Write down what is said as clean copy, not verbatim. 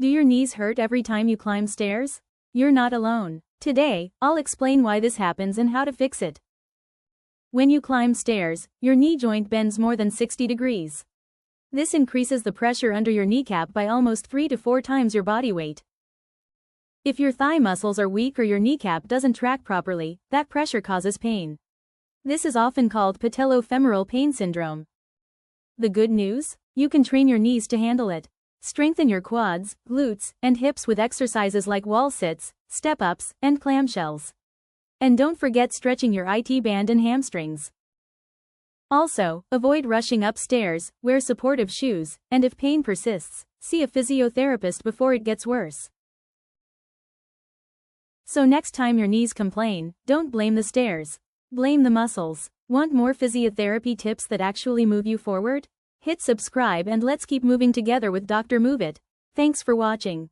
Do your knees hurt every time you climb stairs? You're not alone. Today, I'll explain why this happens and how to fix it. When you climb stairs, your knee joint bends more than 60 degrees. This increases the pressure under your kneecap by almost 3 to 4 times your body weight. If your thigh muscles are weak or your kneecap doesn't track properly, that pressure causes pain. This is often called patellofemoral pain syndrome. The good news? You can train your knees to handle it. Strengthen your quads, glutes, and hips with exercises like wall sits, step-ups, and clamshells. And don't forget stretching your IT band and hamstrings. Also, avoid rushing upstairs, wear supportive shoes, and if pain persists, see a physiotherapist before it gets worse. So next time your knees complain, don't blame the stairs. Blame the muscles. Want more physiotherapy tips that actually move you forward? Hit subscribe and let's keep moving together with Dr. Move It. Thanks for watching.